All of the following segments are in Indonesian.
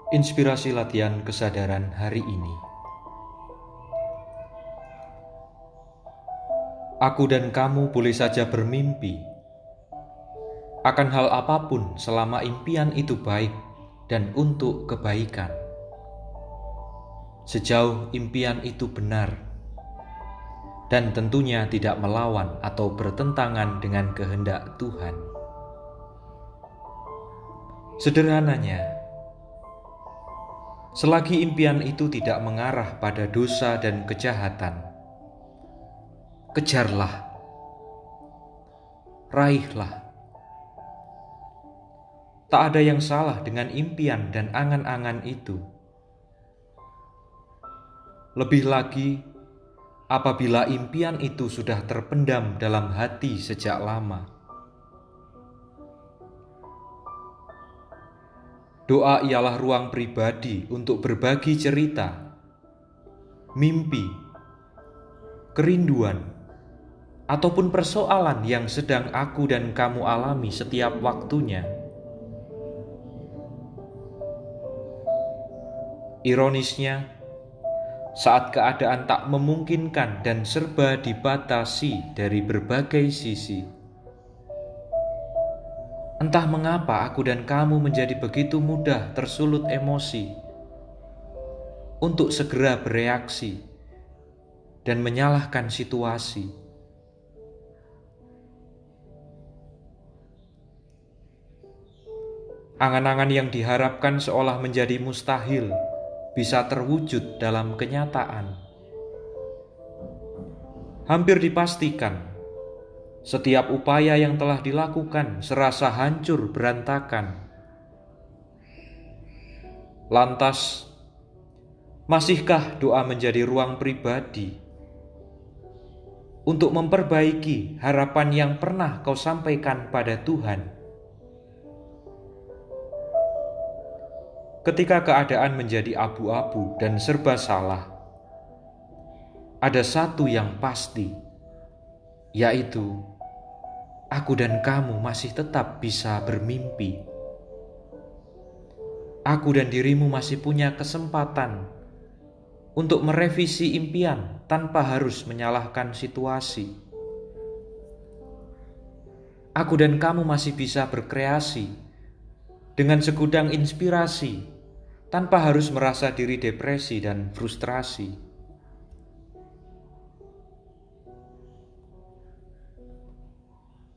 Inspirasi latihan kesadaran hari ini. Aku dan kamu boleh saja bermimpi akan hal apapun selama impian itu baik dan untuk kebaikan. Sejauh impian itu benar dan tentunya tidak melawan atau bertentangan dengan kehendak Tuhan. Sederhananya, selagi impian itu tidak mengarah pada dosa dan kejahatan, kejarlah, raihlah. Tak ada yang salah dengan impian dan angan-angan itu. Lebih lagi, apabila impian itu sudah terpendam dalam hati sejak lama. Doa ialah ruang pribadi untuk berbagi cerita, mimpi, kerinduan, ataupun persoalan yang sedang aku dan kamu alami setiap waktunya. Ironisnya, saat keadaan tak memungkinkan dan serba dibatasi dari berbagai sisi, entah mengapa aku dan kamu menjadi begitu mudah tersulut emosi untuk segera bereaksi dan menyalahkan situasi. Angan-angan yang diharapkan seolah menjadi mustahil bisa terwujud dalam kenyataan. Hampir dipastikan, setiap upaya yang telah dilakukan serasa hancur berantakan. Lantas, masihkah doa menjadi ruang pribadi untuk memperbaiki harapan yang pernah kau sampaikan pada Tuhan? Ketika keadaan menjadi abu-abu dan serba salah, ada satu yang pasti, yaitu aku dan kamu masih tetap bisa bermimpi. Aku dan dirimu masih punya kesempatan untuk merevisi impian tanpa harus menyalahkan situasi. Aku dan kamu masih bisa berkreasi dengan segudang inspirasi tanpa harus merasa diri depresi dan frustrasi.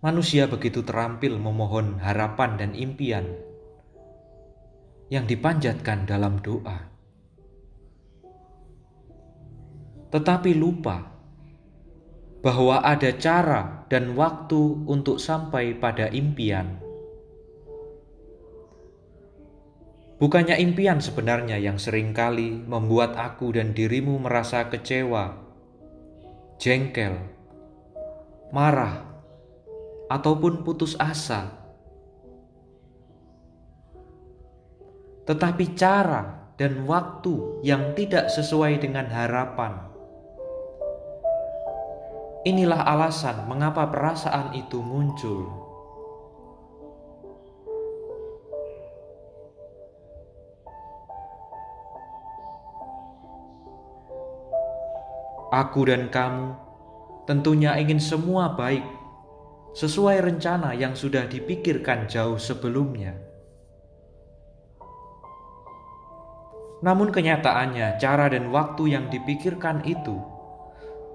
Manusia begitu terampil memohon harapan dan impian yang dipanjatkan dalam doa, tetapi lupa bahwa ada cara dan waktu untuk sampai pada impian. Bukannya impian sebenarnya yang seringkali membuat aku dan dirimu merasa kecewa, jengkel, marah, ataupun putus asa. Tetapi cara dan waktu yang tidak sesuai dengan harapan. Inilah alasan mengapa perasaan itu muncul. Aku dan kamu tentunya ingin semua baik, sesuai rencana yang sudah dipikirkan jauh sebelumnya. Namun kenyataannya, cara dan waktu yang dipikirkan itu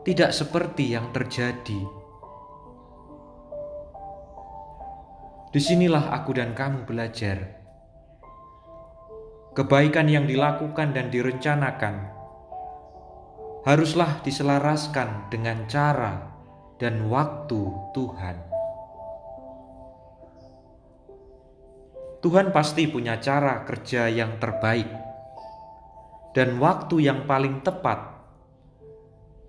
tidak seperti yang terjadi. Disinilah aku dan kamu belajar. Kebaikan yang dilakukan dan direncanakan haruslah diselaraskan dengan cara dan waktu Tuhan. Tuhan pasti punya cara kerja yang terbaik dan waktu yang paling tepat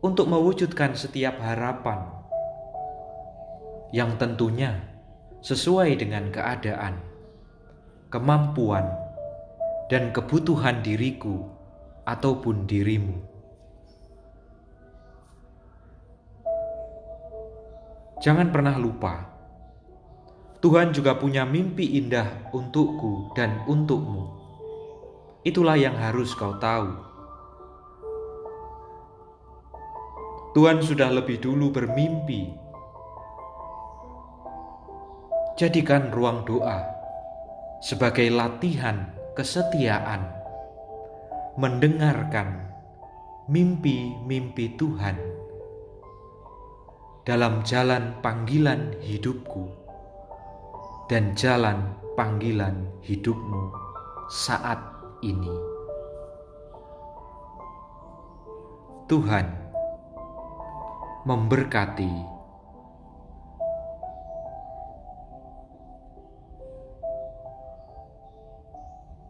untuk mewujudkan setiap harapan yang tentunya sesuai dengan keadaan, kemampuan, dan kebutuhan diriku ataupun dirimu. Jangan pernah lupa, Tuhan juga punya mimpi indah untukku dan untukmu. itulah yang harus kau tahu. Tuhan sudah lebih dulu bermimpi. Jadikan ruang doa sebagai latihan kesetiaan, mendengarkan mimpi-mimpi Tuhan dalam jalan panggilan hidupku dan jalan panggilan hidupmu saat ini. Tuhan memberkati